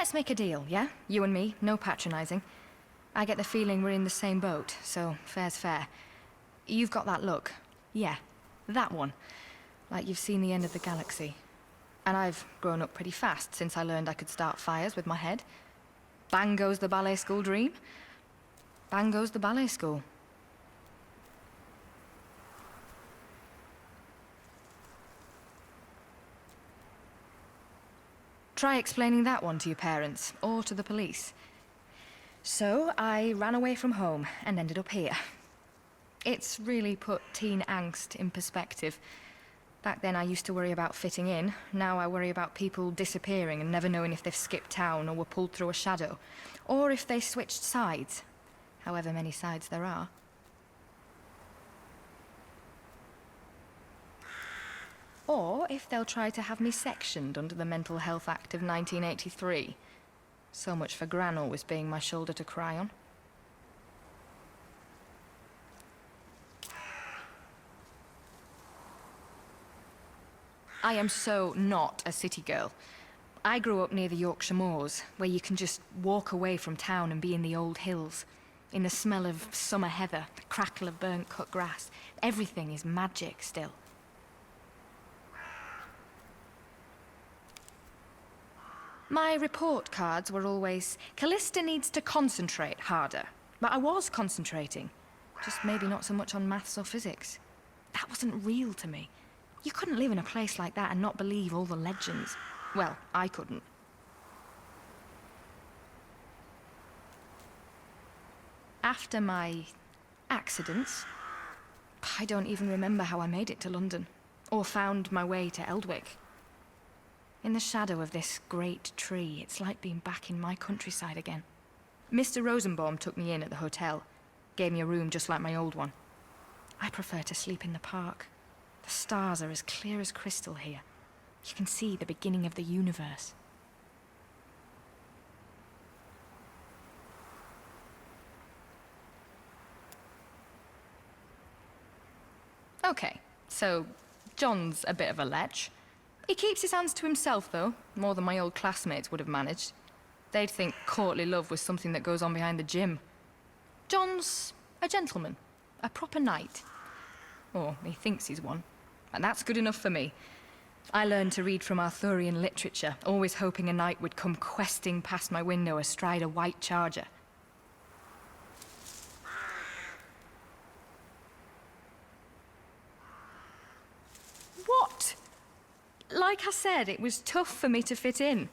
Let's make a deal, yeah? You and me, no patronizing. I get the feeling we're in the same boat, so fair's fair. You've got that look. Yeah, that one. Like you've seen the end of the galaxy. And I've grown up pretty fast since I learned I could start fires with my head. Bang goes the ballet school dream. Bang goes the ballet school. Try explaining that one to your parents, or to the police. So, I ran away from home and ended up here. It's really put teen angst in perspective. Back then I used to worry about fitting in. Now I worry about people disappearing and never knowing if they've skipped town or were pulled through a shadow. Or if they switched sides. However many sides there are. Or if they'll try to have me sectioned under the Mental Health Act of 1983. So much for Gran always being my shoulder to cry on. I am so not a city girl. I grew up near the Yorkshire Moors, where you can just walk away from town and be in the old hills. In the smell of summer heather, the crackle of burnt cut grass. Everything is magic still. My report cards were always, Callista needs to concentrate harder. But I was concentrating. Just maybe not so much on maths or physics. That wasn't real to me. You couldn't live in a place like that and not believe all the legends. Well, I couldn't. After my accidents, I don't even remember how I made it to London, or found my way to Eldwick. In the shadow of this great tree, it's like being back in my countryside again. Mr. Rosenbaum took me in at the hotel, gave me a room just like my old one. I prefer to sleep in the park. The stars are as clear as crystal here. You can see the beginning of the universe. Okay, so John's a bit of a lech. He keeps his hands to himself, though, more than my old classmates would have managed. They'd think courtly love was something that goes on behind the gym. John's a gentleman, a proper knight. Or he thinks he's one. And that's good enough for me. I learned to read from Arthurian literature, always hoping a knight would come questing past my window astride a white charger. What? Like I said, it was tough for me to fit in.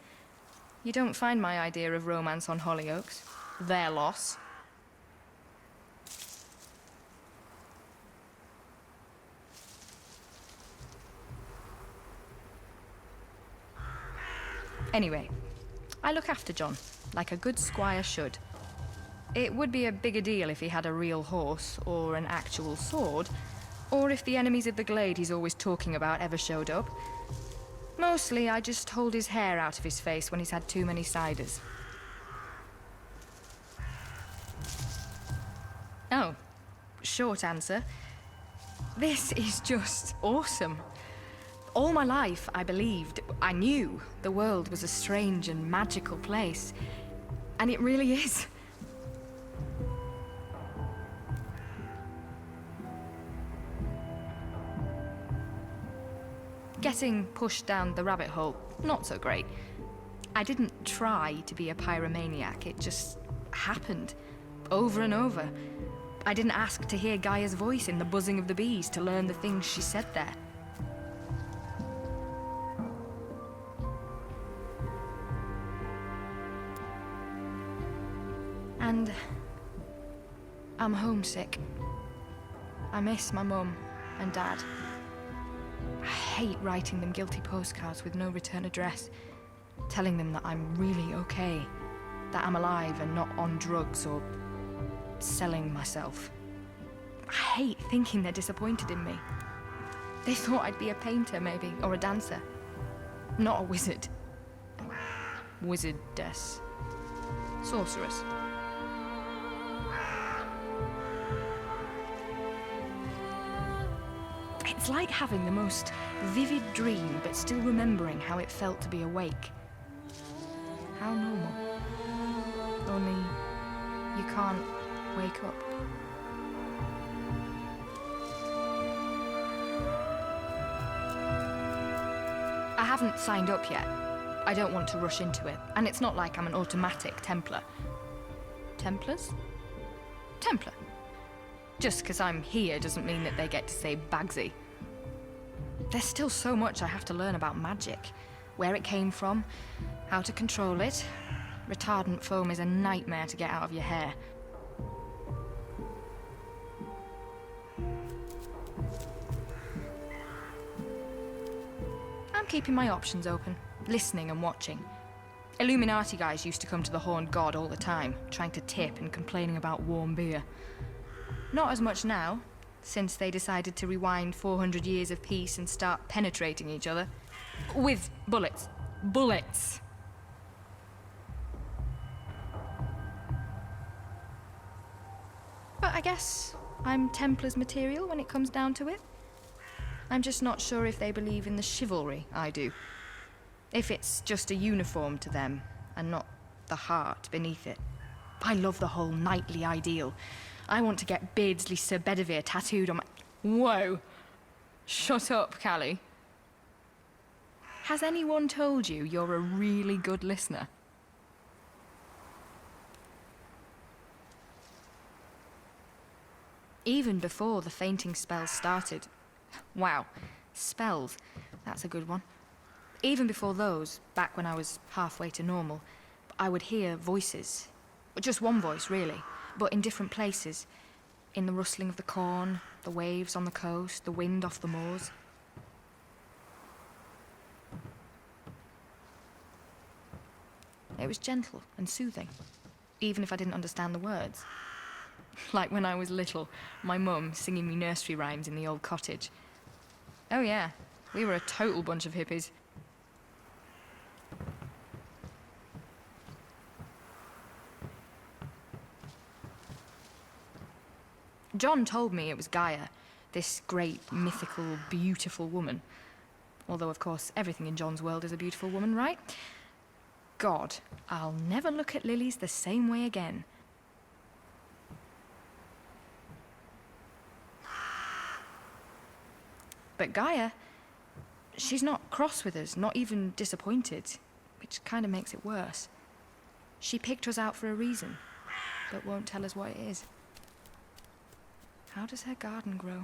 You don't find my idea of romance on Hollyoaks. Their loss. Anyway, I look after John, like a good squire should. It would be a bigger deal if he had a real horse, or an actual sword, or if the enemies of the glade he's always talking about ever showed up. Mostly, I just hold his hair out of his face when he's had too many ciders. Oh, short answer. This is just awesome. All my life, I believed, I knew the world was a strange and magical place. And it really is. Getting pushed down the rabbit hole, not so great. I didn't try to be a pyromaniac, it just happened. Over and over. I didn't ask to hear Gaia's voice in the buzzing of the bees to learn the things she said there. And I'm homesick. I miss my mum and dad. I hate writing them guilty postcards with no return address, telling them that I'm really okay, that I'm alive and not on drugs or selling myself. I hate thinking they're disappointed in me. They thought I'd be a painter, maybe, or a dancer. Not a wizard. Wizardess. Sorceress. It's like having the most vivid dream, but still remembering how it felt to be awake. How normal. Only you can't wake up. I haven't signed up yet. I don't want to rush into it, and it's not like I'm an automatic Templar. Templars? Templar. Just because I'm here doesn't mean that they get to say Bagsy. There's still so much I have to learn about magic. Where it came from, how to control it. Retardant foam is a nightmare to get out of your hair. I'm keeping my options open, listening and watching. Illuminati guys used to come to the Horned God all the time, trying to tip and complaining about warm beer. Not as much now, since they decided to rewind 400 years of peace and start penetrating each other. With bullets. Bullets! But I guess I'm Templar's material when it comes down to it. I'm just not sure if they believe in the chivalry I do. If it's just a uniform to them, and not the heart beneath it. I love the whole knightly ideal. I want to get Beardsley Sir Bedivere tattooed on my... Whoa! Shut up, Callie. Has anyone told you you're a really good listener? Even before the fainting spells started... Wow, spells. That's a good one. Even before those, back when I was halfway to normal, I would hear voices. Just one voice, really, but in different places. In the rustling of the corn, the waves on the coast, the wind off the moors. It was gentle and soothing, even if I didn't understand the words. Like when I was little, my mum singing me nursery rhymes in the old cottage. Oh yeah, we were a total bunch of hippies. John told me it was Gaia, this great, mythical, beautiful woman. Although, of course, everything in John's world is a beautiful woman, right? God, I'll never look at lilies the same way again. But Gaia, she's not cross with us, not even disappointed, which kind of makes it worse. She picked us out for a reason, but won't tell us what it is. How does her garden grow?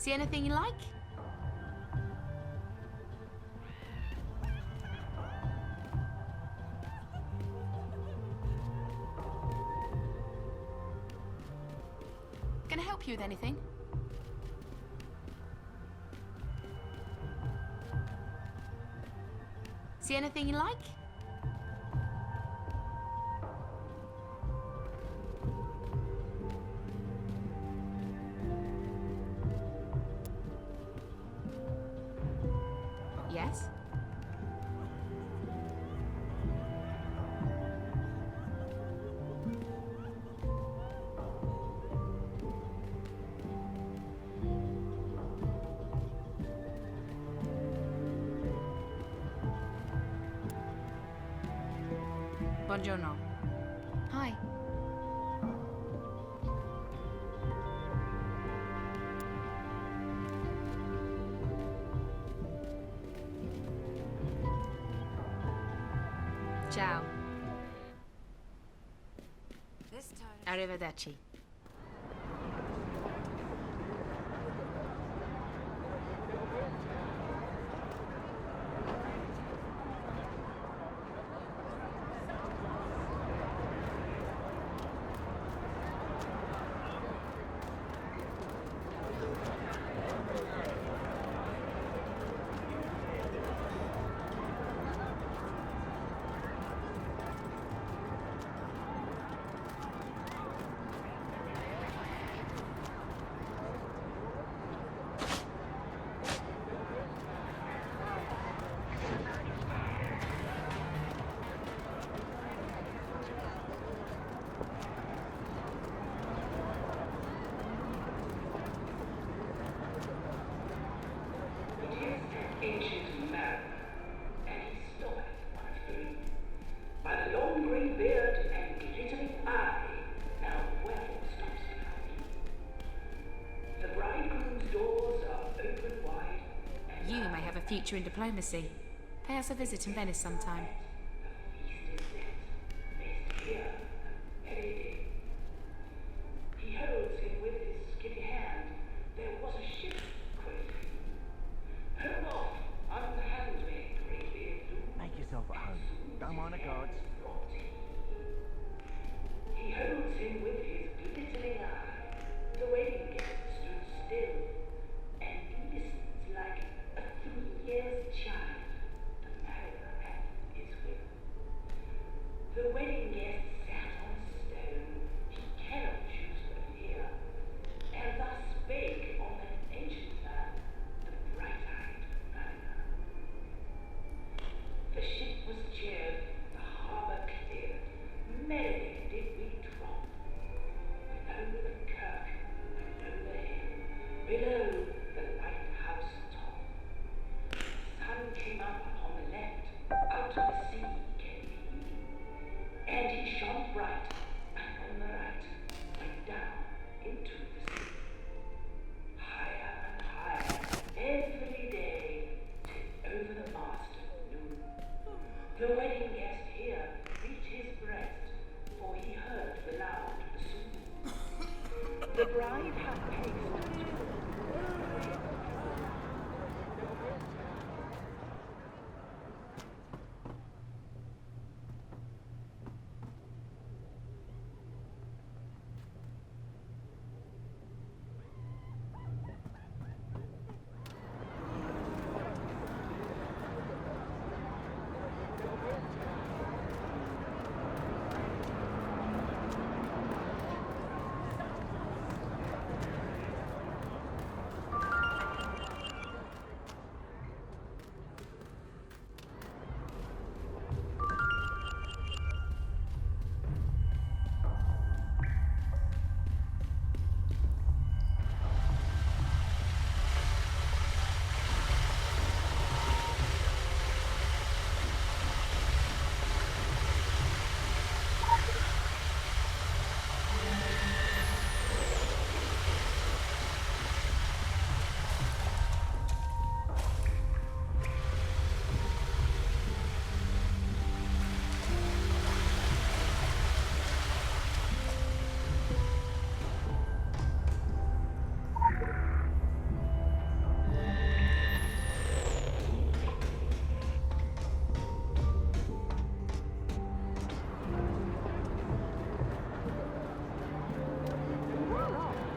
See anything you like? Can I help you with anything? See anything you like? Buongiorno. Hi. Ciao. Arrivederci. Ancient man, and he stopped one of three. By the long grey beard and glittering eye, now well stops behind. The bridegroom's doors are open wide, and You may have a future in diplomacy. Pay us a visit in Venice sometime. the feast is set, based here, every day. He holds him with his skinny hand. There was a ship, quoth he. Home off, unhand me, grey-beard loom. Make yourself at home. Don't mind the guards. He holds him with his glittering eye. The waiting guest stood still and listens like a 3 years child. The mariner at his will. The wedding guest sat on stone. He cannot choose but hear, and thus spake on an ancient man, the bright-eyed mariner. The ship was cheered, the harbour cleared. Merrily did we drop. Over the kirk and over the hill, below the lighthouse top. The sun came up upon the left, out of the sea came he. And he shone bright, and on the right went down into the sea. Higher and higher every day, till over the mast at noon. The wedding guest here beat his breast, for he heard the loud bassoon. The bride hath haste to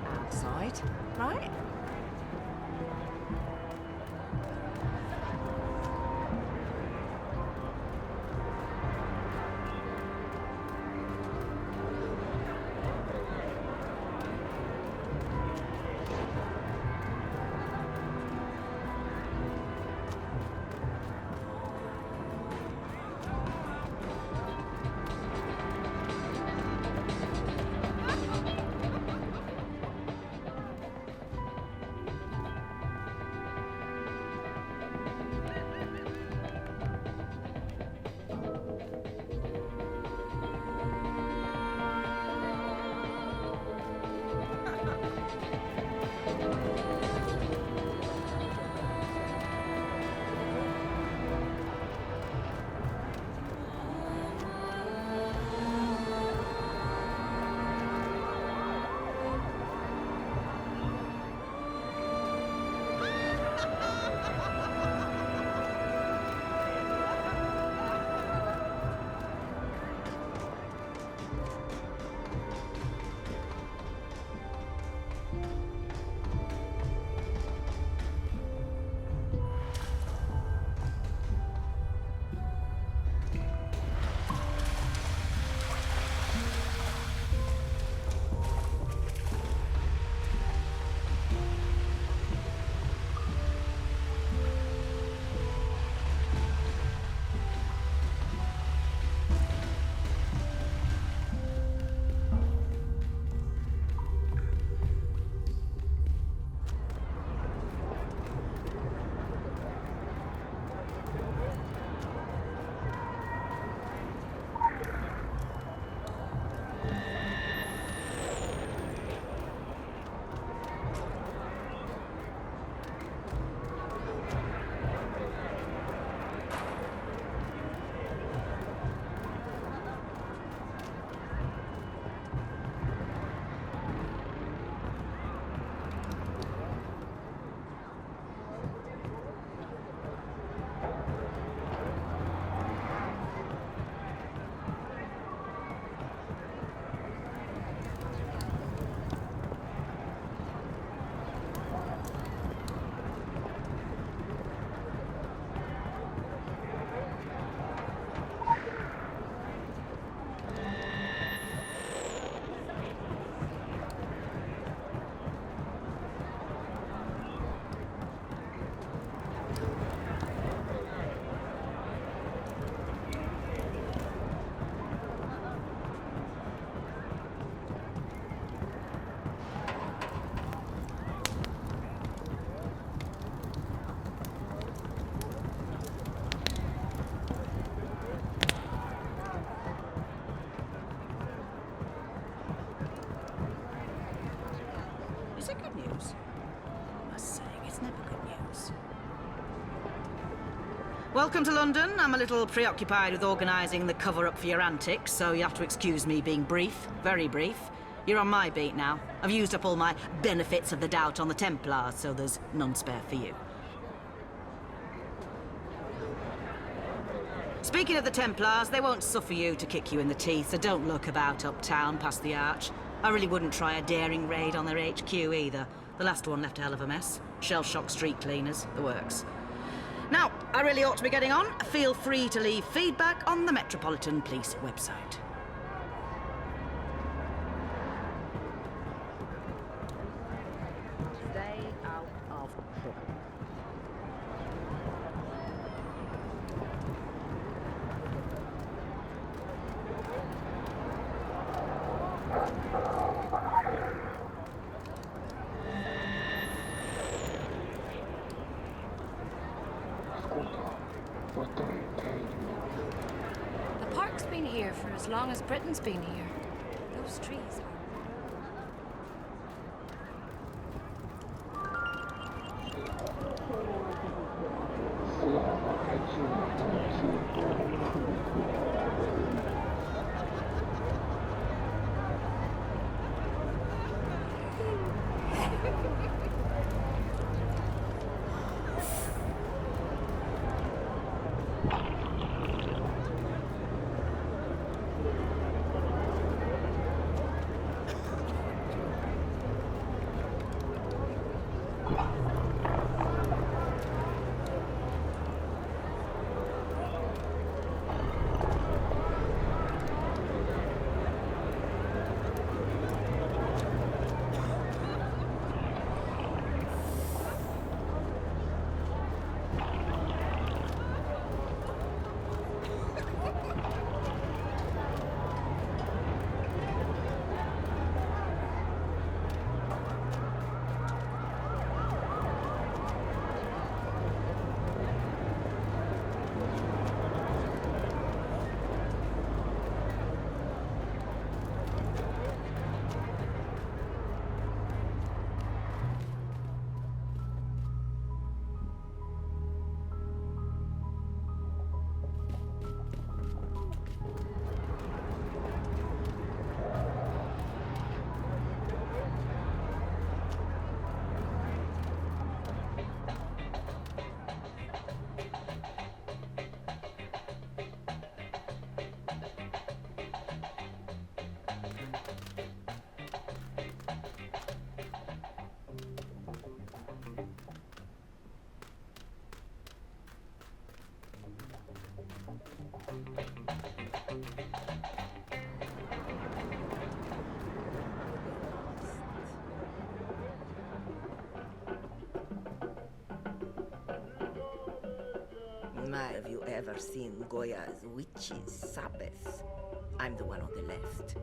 Outside, right? Is it good news? I must say, it's never good news. Welcome to London. I'm a little preoccupied with organising the cover-up for your antics, so you have to excuse me being brief, very brief. You're on my beat now. I've used up all my benefits of the doubt on the Templars, so there's none spare for you. Speaking of the Templars, they won't suffer you to kick you in the teeth, so don't look about uptown past the arch. I really wouldn't try a daring raid on their HQ either. The last one left a hell of a mess. Shell-shock street cleaners, the works. Now, I really ought to be getting on. Feel free to leave feedback on the Metropolitan Police website. Stay out of trouble. The park's been here for as long as Britain's been here. Those trees are... Have you ever seen Goya's Witch's Sabbath? I'm the one on the left.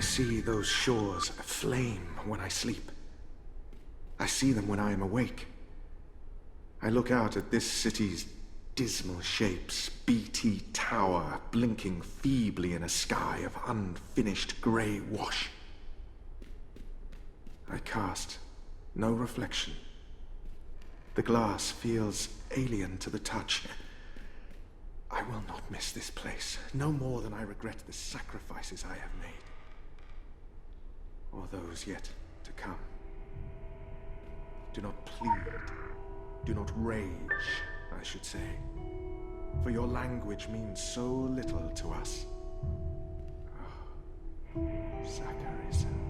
I see those shores aflame when I sleep. I see them when I am awake. I look out at this city's dismal shapes, BT Tower blinking feebly in a sky of unfinished grey wash. I cast no reflection. The glass feels alien to the touch. I will not miss this place, no more than I regret the sacrifices I have made. Or those yet to come. Do not plead. Do not rage, I should say. For your language means so little to us. Oh, Zachary.